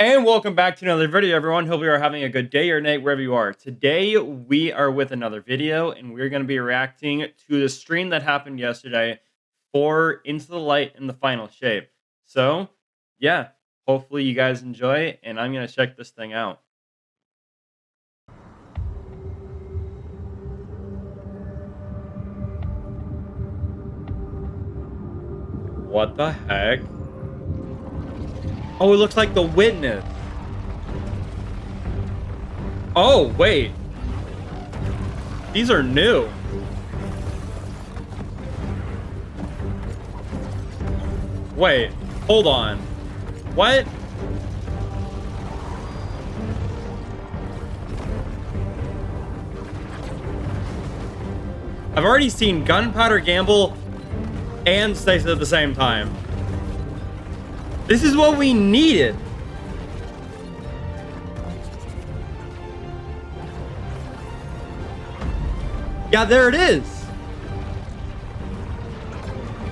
And welcome back to another video, everyone. Hope you are having a good day or night wherever you are. Today, we are with another video, and we're going to be reacting to the stream that happened yesterday for Into the Light in the final shape. So, yeah, hopefully you guys enjoy, and I'm going to check this thing out. What the heck? Oh, it looks like the witness. Oh, wait. These are new. Wait, hold on. What? I've already seen Gunpowder Gamble and Stasis at the same time. This is what we needed. Yeah, there it is.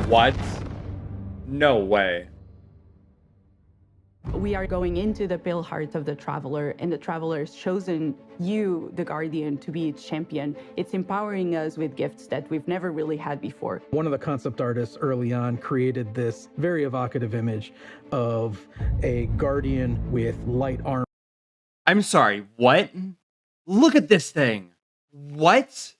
What? No way. We are going into the pale heart of the Traveler, and the Traveler has chosen you, the Guardian, to be its champion. It's empowering us with gifts that we've never really had before. One of the concept artists early on created this very evocative image of a Guardian with light armor. I'm sorry, what? Look at this thing. What?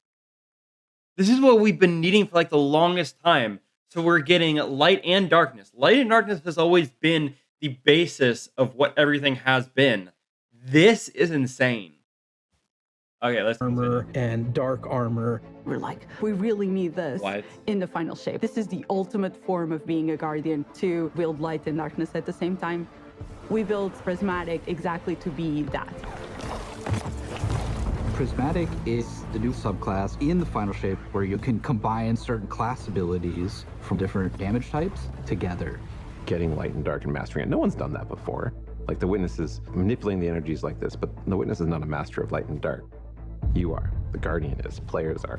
This is what we've been needing for like the longest time. So we're getting light and darkness. Light and darkness has always been the basis of what everything has been. This is insane. Okay, let's armor continue. and dark armor. We're like, we really need this What? in the final shape. This is the ultimate form of being a Guardian, to wield light and darkness at the same time. We built Prismatic exactly to be that. Prismatic is the new subclass in the final shape where you can combine certain class abilities from different damage types together. Getting light and dark and mastering it. No one's done that before. Like the witness is manipulating the energies like this, but the witness is not a master of light and dark. You are. The guardian is. Players are.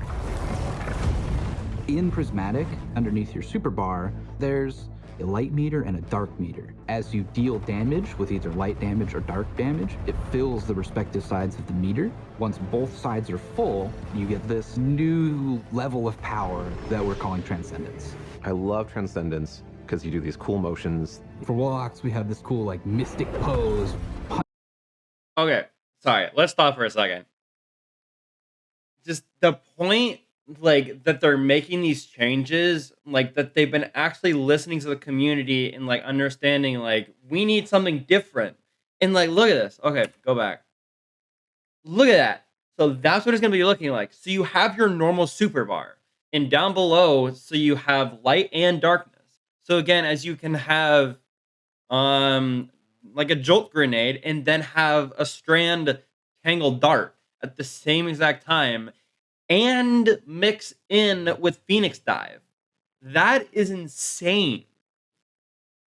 In Prismatic, underneath your super bar, there's a light meter and a dark meter. As you deal damage with either light damage or dark damage, it fills the respective sides of the meter. Once both sides are full, you get this new level of power that we're calling Transcendence. I love Transcendence because you do these cool motions. For Warlocks, we have this cool like mystic pose. Okay, sorry. Let's stop for a second. Just the point, like, that they're making these changes, like, that they've been actually listening to the community and, like, understanding, like, we need something different. And, like, look at this. Okay, go back. Look at that. So that's what it's going to be looking like. So you have your normal super bar. And down below, so you have light and darkness. So again, as you can have, like a jolt grenade and then have a strand tangled dart at the same exact time and mix in with Phoenix Dive. That is insane.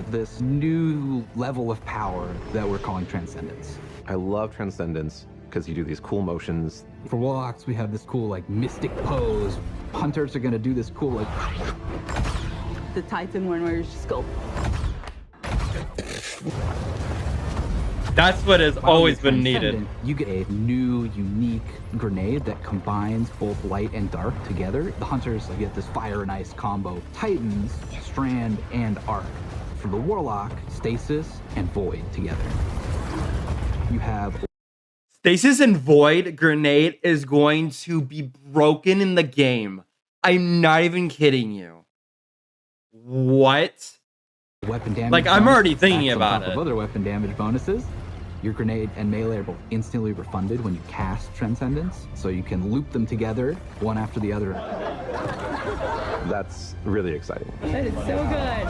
This new level of power that we're calling Transcendence. I love Transcendence because you do these cool motions. For Warlocks, we have this cool like mystic pose. Hunters are gonna do this cool like The Titan one where you just go. That's what has always been needed. Transcendent, you get a new, unique grenade that combines both light and dark together. The Hunters get this fire and ice combo. Titans, Strand, and Arc. For the Warlock, Stasis and Void together. You have Stasis and Void grenade is going to be broken in the game. I'm not even kidding you. What? weapon damage. Like, I'm bonus already thinking stacks on about top of it. other weapon damage bonuses. Your grenade and melee are both instantly refunded when you cast Transcendence, so you can loop them together, one after the other. That's really exciting. That is so good.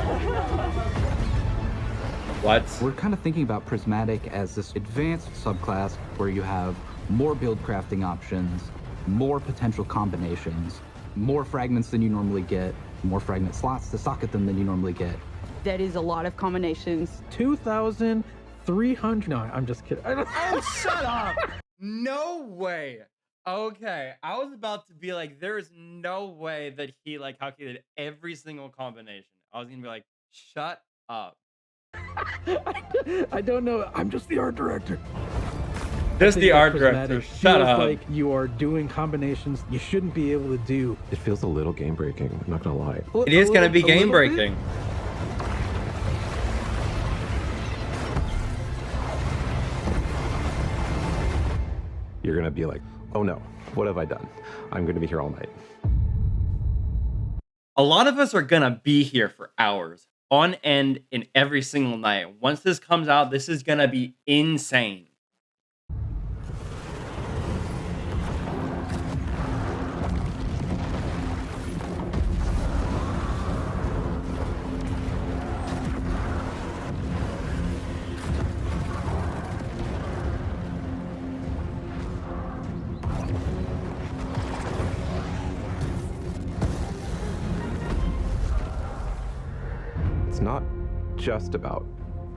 What? We're kind of thinking about Prismatic as this advanced subclass where you have more build crafting options, more potential combinations, more fragments than you normally get, more fragment slots to socket them than you normally get. That is a lot of combinations. 2,300. No, I'm just kidding. Oh, shut up! No way. Okay, I was about to be like, there is no way that he like calculated every single combination. I was gonna be like, shut up. I don't know. I'm just the art director. Just the art director. Prismatic Shut feels up. like you are doing combinations you shouldn't be able to do. It feels a little game breaking, I'm not gonna lie. It is going to be A little game bit. breaking. You're gonna be like, oh no, what have I done? I'm gonna be here all night. A lot of us are going to be here for hours on end in every single night. Once this comes out, this is going to be insane. It's not just about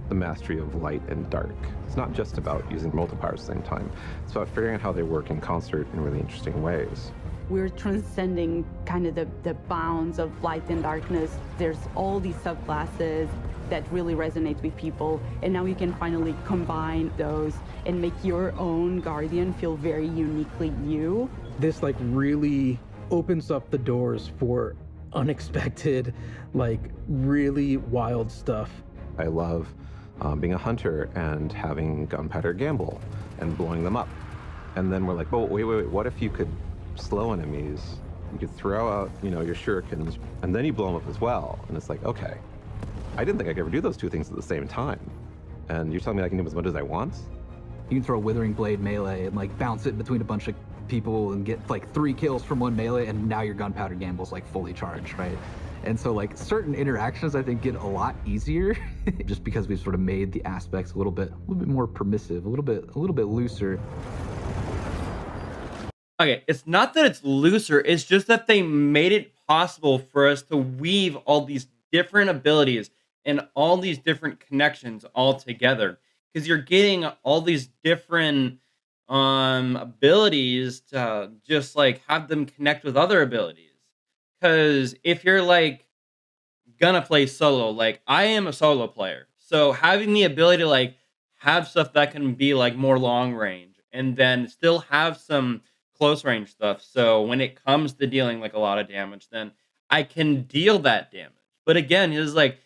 the mastery of light and dark. It's not just about using multipliers at the same time. It's about figuring out how they work in concert in really interesting ways. We're transcending kind of the bounds of light and darkness. There's all these subclasses that really resonate with people, and now you can finally combine those and make your own Guardian feel very uniquely you. This like really opens up the doors for unexpected, like really wild stuff. I love being a hunter and having gunpowder gamble and blowing them up. And then we're like, oh, wait, what if you could slow enemies? You could throw out, your shurikens, and then you blow them up as well. And it's like, okay, I didn't think I could ever do those two things at the same time. And you're telling me I can do as much as I want? You can throw a Withering Blade melee and like bounce it between a bunch of people and get like 3 kills from one melee, and now your gunpowder gamble's like fully charged, right? And so like certain interactions I think get a lot easier just because we've sort of made the aspects a little bit more permissive, a little bit looser. Okay, it's not that it's looser, it's just that they made it possible for us to weave all these different abilities and all these different connections all together. Because you're getting all these different abilities to just like have them connect with other abilities. Because if you're like gonna play solo, like I am a solo player, so having the ability to like have stuff that can be like more long range and then still have some close range stuff. So when it comes to dealing like a lot of damage, then I can deal that damage. But again, it's like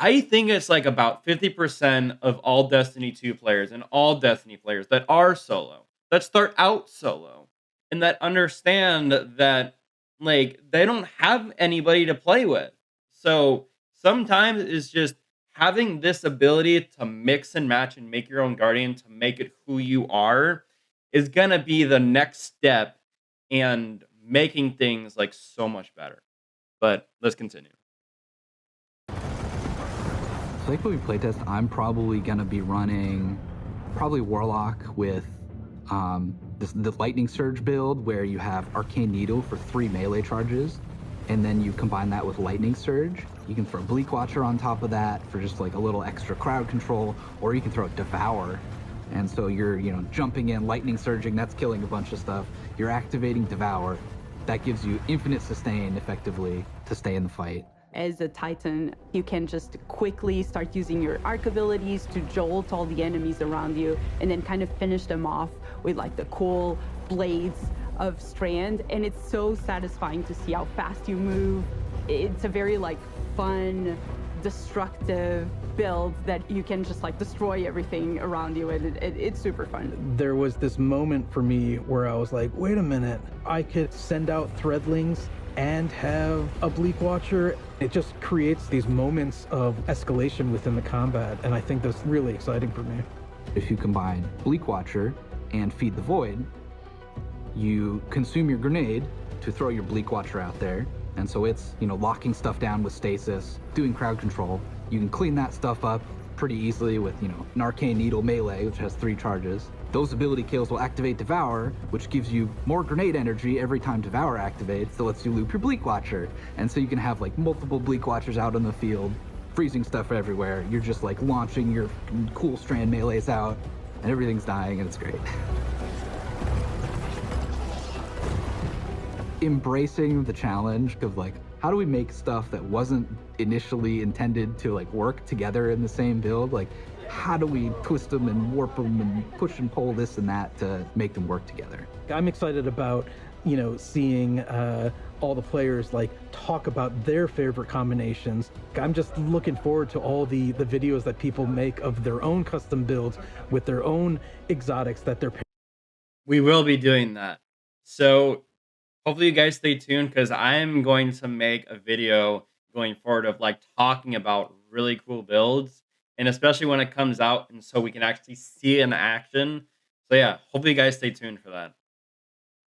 I think it's like about 50% of all Destiny 2 players and all Destiny players that are solo, that start out solo, and that understand that like they don't have anybody to play with. So sometimes it's just having this ability to mix and match and make your own Guardian to make it who you are is going to be the next step and making things like so much better. But let's continue. So like when we playtest, I'm probably gonna be running Warlock with the Lightning Surge build where you have Arcane Needle for 3 melee charges, and then you combine that with Lightning Surge. You can throw Bleak Watcher on top of that for just like a little extra crowd control, or you can throw Devour. And so you're, jumping in, lightning surging, that's killing a bunch of stuff. You're activating Devour. That gives you infinite sustain effectively to stay in the fight. As a Titan, you can just quickly start using your arc abilities to jolt all the enemies around you and then kind of finish them off with like the cool blades of Strand. And it's so satisfying to see how fast you move. It's a very like fun, destructive build that you can just like destroy everything around you, and it's super fun. There was this moment for me where I was like, wait a minute, I could send out Threadlings and have a Bleak Watcher. It just creates these moments of escalation within the combat, and I think that's really exciting for me. If you combine Bleak Watcher and Feed the Void, you consume your grenade to throw your Bleak Watcher out there, and so it's, locking stuff down with stasis, doing crowd control. You can clean that stuff up pretty easily with, an Arcane Needle melee, which has 3 charges. Those ability kills will activate Devour, which gives you more grenade energy every time Devour activates, so lets you loop your Bleak Watcher. And so you can have like multiple Bleak Watchers out in the field, freezing stuff everywhere. You're just like launching your cool Strand melees out, and everything's dying, and it's great. Embracing the challenge of like how do we make stuff that wasn't initially intended to like work together in the same build? Like, how do we twist them and warp them and push and pull this and that to make them work together? I'm excited about, seeing all the players like talk about their favorite combinations. I'm just looking forward to all the videos that people make of their own custom builds with their own exotics that they're. We will be doing that. So hopefully you guys stay tuned because I'm going to make a video going forward of like talking about really cool builds, and especially when it comes out, and so we can actually see it in action. So yeah, hopefully you guys stay tuned for that.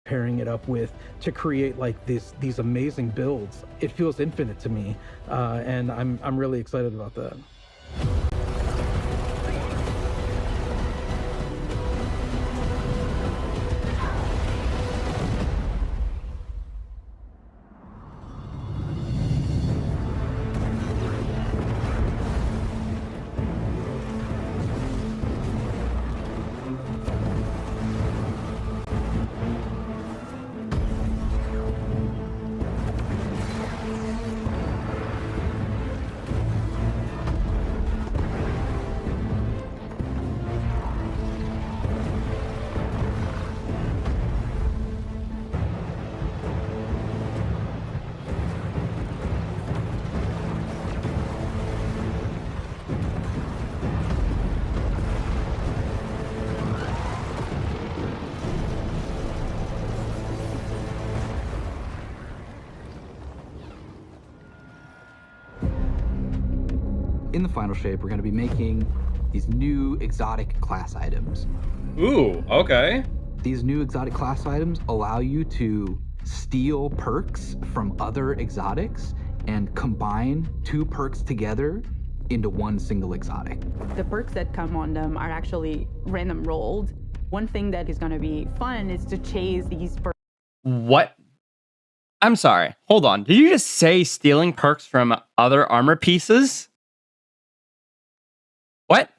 Pairing it up with to create like these amazing builds. It feels infinite to me, and I'm really excited about that. In the final shape, we're going to be making these new exotic class items. Ooh, okay. These new exotic class items allow you to steal perks from other exotics and combine 2 perks together into one single exotic. The perks that come on them are actually random rolled. One thing that is going to be fun is to chase these perks. What? I'm sorry. Hold on. Did you just say stealing perks from other armor pieces? What?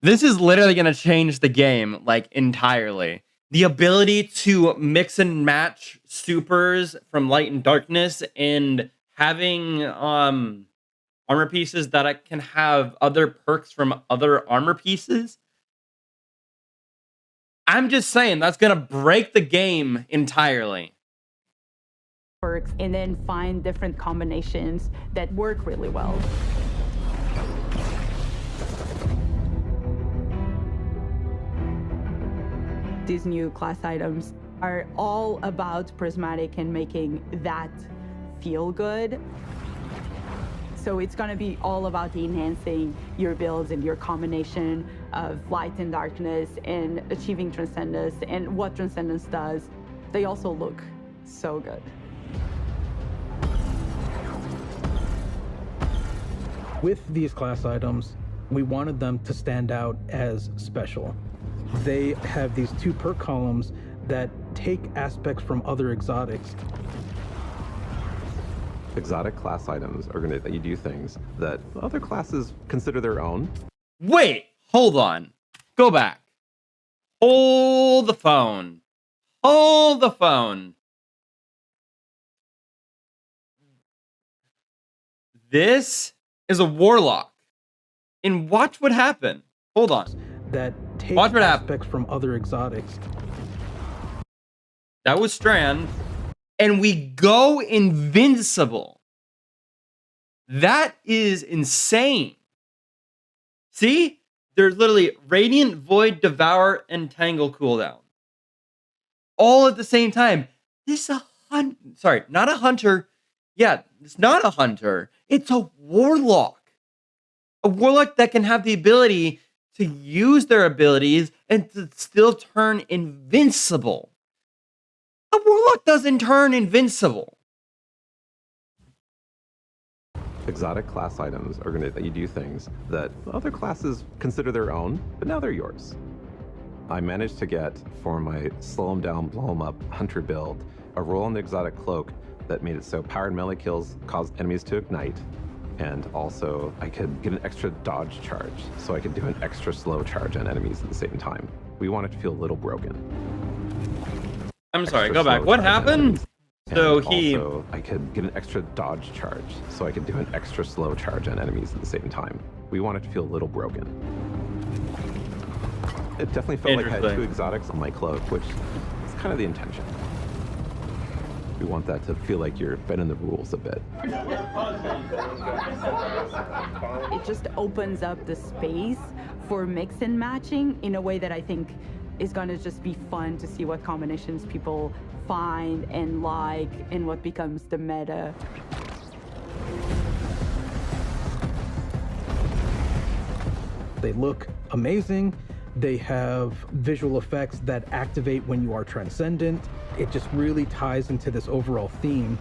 This is literally going to change the game, like, entirely. The ability to mix and match supers from light and darkness, and having armor pieces that can have other perks from other armor pieces. I'm just saying, that's going to break the game entirely. Perks, and then find different combinations that work really well. These new class items are all about prismatic and making that feel good. So it's going to be all about enhancing your builds and your combination of light and darkness and achieving transcendence and what transcendence does. They also look so good. With these class items, we wanted them to stand out as special. They have these 2 perk columns that take aspects from other exotics. Exotic class items are going to let you do things that other classes consider their own. Wait, hold on. Go back. Hold the phone. Hold the phone. This is a warlock. And watch what happened. Hold on. That take Watch what aspects from other exotics. That was Strand. And we go invincible. That is insane. See? There's literally Radiant, Void, Devour, and Tangle cooldown. All at the same time. This is sorry, not a hunter. Yeah, it's not a hunter. It's a warlock. A warlock that can have the ability to use their abilities and to still turn invincible. A warlock doesn't turn invincible. Exotic class items are going to let you do things that other classes consider their own, but now they're yours. I managed to get, for my slow them down, blow them up hunter build, a roll on the exotic cloak that made it so powered melee kills caused enemies to ignite, and also I could get an extra dodge charge, so I could do an extra slow charge on enemies at the same time. We want it to feel a little broken. I'm sorry, Extra go back. slow What charge on happened? enemies. So And also, I could get an extra dodge charge, so I could do an extra slow charge on enemies at the same time. We want it to feel a little broken. It definitely felt like I had 2 Interesting. exotics on my cloak, which is kind of the intention. We want that to feel like you're bending the rules a bit. It just opens up the space for mix and matching in a way that I think is going to just be fun to see what combinations people find and like and what becomes the meta. They look amazing. They have visual effects that activate when you are transcendent. It just really ties into this overall theme.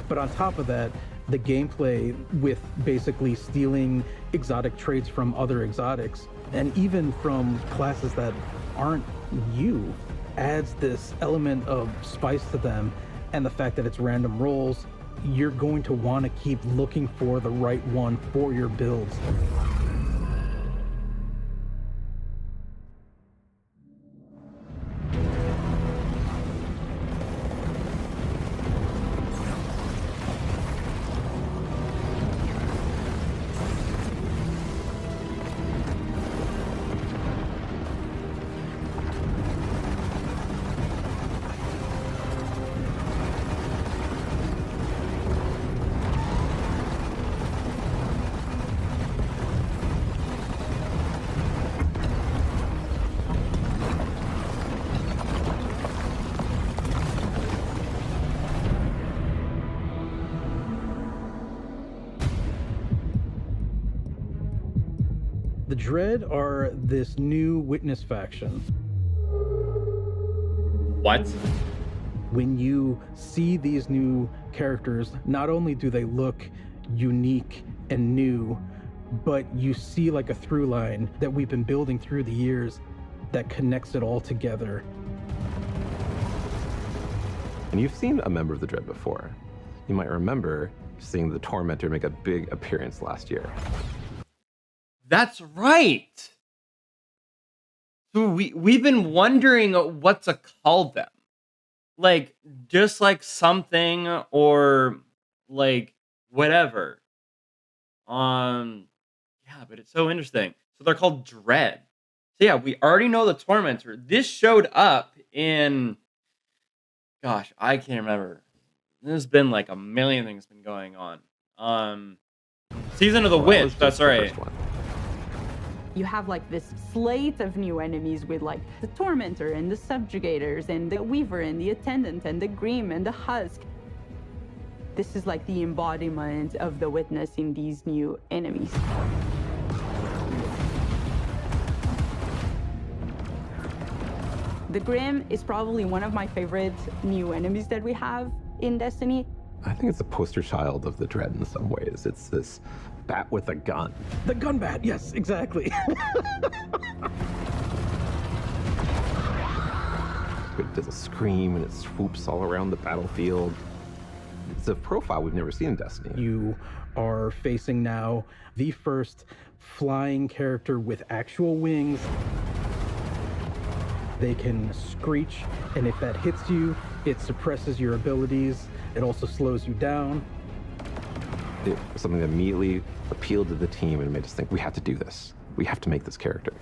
But on top of that, the gameplay with basically stealing exotic traits from other exotics and even from classes that aren't you adds this element of spice to them, and the fact that it's random rolls, you're going to want to keep looking for the right one for your builds. The Dread are this new witness faction. What? When you see these new characters, not only do they look unique and new, but you see like a through line that we've been building through the years that connects it all together. And you've seen a member of the Dread before. You might remember seeing the Tormentor make a big appearance last year. That's right. So we've been wondering what to call them. Like just like something or like whatever. Yeah, but it's so interesting. So they're called Dread. So yeah, we already know the Tormentor. This showed up in gosh, I can't remember. There's been like a million things been going on. Season of the Well, that Witch, was that's just the right. first one. You have like this slate of new enemies with like the Tormentor and the Subjugators and the Weaver and the Attendant and the Grim and the Husk. This is like the embodiment of the Witness in these new enemies. The Grim is probably one of my favorite new enemies that we have in Destiny. I think it's a poster child of the Dread in some ways. It's this bat with a gun. The gun bat, yes, exactly. It does a scream and it swoops all around the battlefield. It's a profile we've never seen in Destiny. You are facing now the first flying character with actual wings. They can screech, and if that hits you, it suppresses your abilities. It also slows you down. It was something that immediately appealed to the team and made us think, we have to do this. We have to make this character.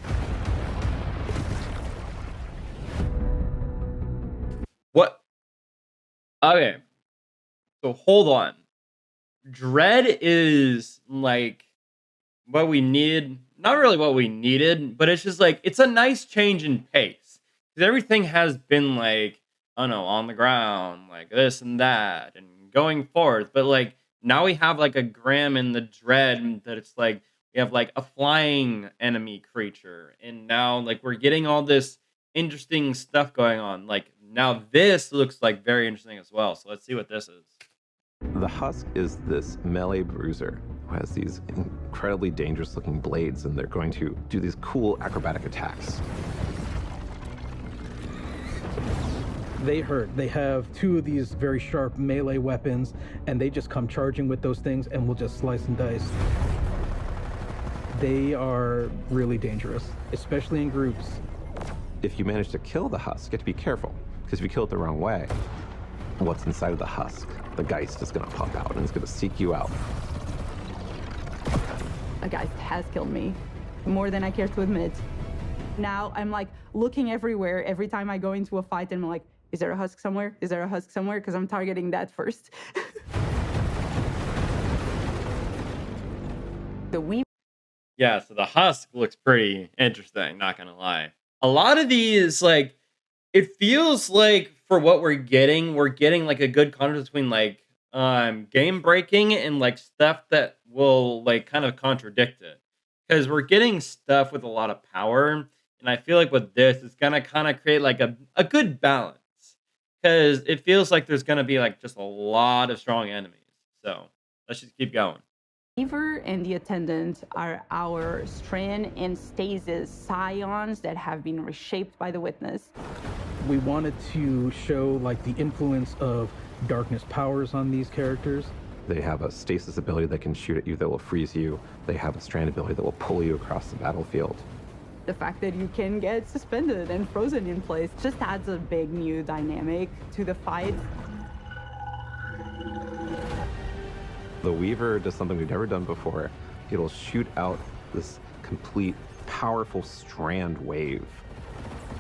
What? Okay. So hold on. Dread is like what we needed. Not really what we needed, but it's just like it's a nice change in pace. Because everything has been like, I don't know, on the ground, like this and that, and going forth. But like now we have like a Grim in the Dread that it's like we have like a flying enemy creature, and now like we're getting all this interesting stuff going on. Like now this looks like very interesting as well. So let's see what this is. The Husk is this melee bruiser who has these incredibly dangerous looking blades, and they're going to do these cool acrobatic attacks. They hurt. They have two of these very sharp melee weapons, and they just come charging with those things and will just slice and dice. They are really dangerous, especially in groups. If you manage to kill the Husk, you have to be careful, because if you kill it the wrong way, what's inside of the husk. The Geist is going to pop out and it's going to seek you out. A Geist has killed me, more than I care to admit. Now I'm like looking everywhere every time I go into a fight, and I'm like, is there a husk somewhere? Is there a husk somewhere? Because I'm targeting that first. The Weaver. Yeah, so the husk looks pretty interesting, not gonna lie. A lot of these, like, it feels like for what we're getting like a good contrast between like game breaking and like stuff that will like kind of contradict it. Because we're getting stuff with a lot of power, and I feel like with this, it's gonna kind of create like a good balance. Because it feels like there's gonna be like just a lot of strong enemies. So let's just keep going. Weaver and the Attendant are our Strand and Stasis scions that have been reshaped by the Witness. We wanted to show like the influence of darkness powers on these characters. They have a stasis ability that can shoot at you that will freeze you. They have a strand ability that will pull you across the battlefield. The fact that you can get suspended and frozen in place just adds a big new dynamic to the fight. The Weaver does something we've never done before. It'll shoot out this complete, powerful strand wave.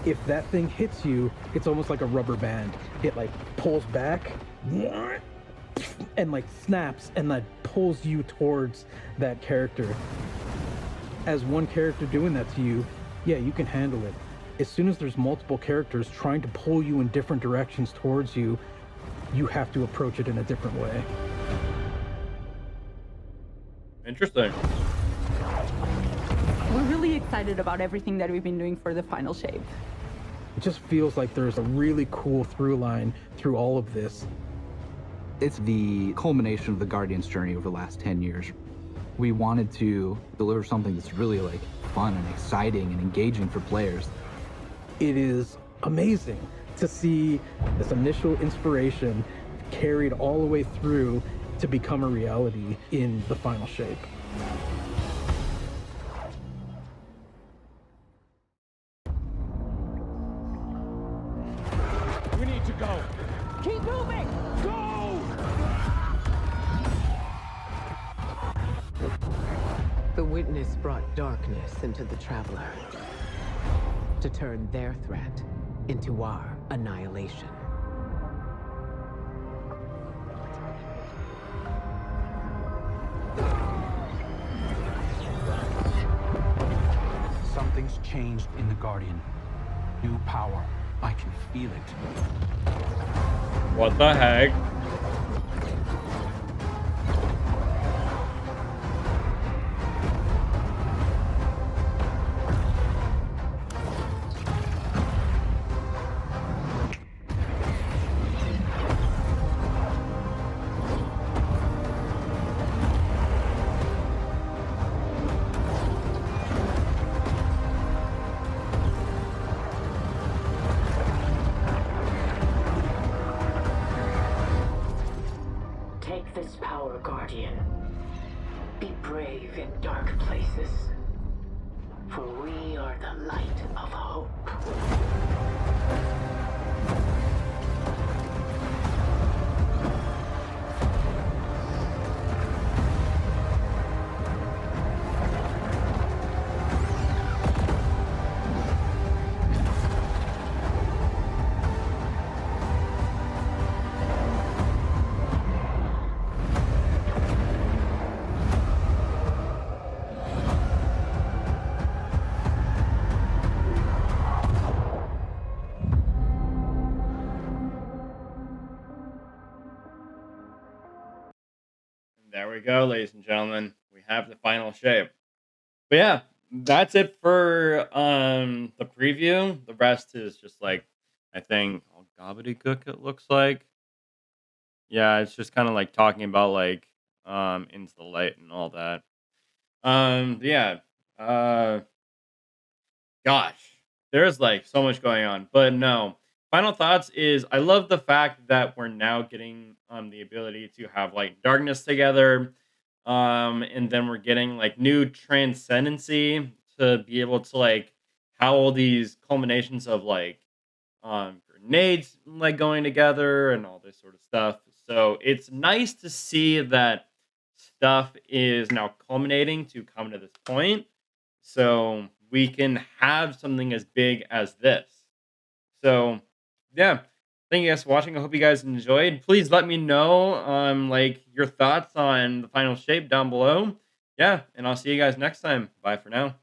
If that thing hits you, it's almost like a rubber band. It like pulls back and like snaps and like pulls you towards that character. As one character doing that to you, yeah, you can handle it. As soon as there's multiple characters trying to pull you in different directions towards you, you have to approach it in a different way. Interesting. We're really excited about everything that we've been doing for the final shape. It just feels like there's a really cool through line through all of this. It's the culmination of the Guardian's journey over the last 10 years. We wanted to deliver something that's really like fun and exciting and engaging for players. It is amazing to see this initial inspiration carried all the way through to become a reality in the final shape. We need to go. Keep moving! Go! The Witness brought darkness into the Traveler to turn their threat into our annihilation. Something's changed in the Guardian. New power. I can feel it. What the heck? Take this power, Guardian. Be brave in dark places, for we are the light of hope. There we go, ladies and gentlemen. We have the final shape. But yeah, that's it for the preview. The rest is just like, I think, all gobbledygook it looks like. Yeah, it's just kind of like talking about like into the light and all that. Yeah. Uh Gosh, there's like so much going on. But no. Final thoughts is I love the fact that we're now getting the ability to have like darkness together. And then we're getting like new transcendency to be able to like how all these culminations of like grenades like going together and all this sort of stuff. So it's nice to see that stuff is now culminating to come to this point. So we can have something as big as this. So yeah. Thank you guys for watching. I hope you guys enjoyed. Please let me know like your thoughts on the final shape down below. Yeah, and I'll see you guys next time. Bye for now.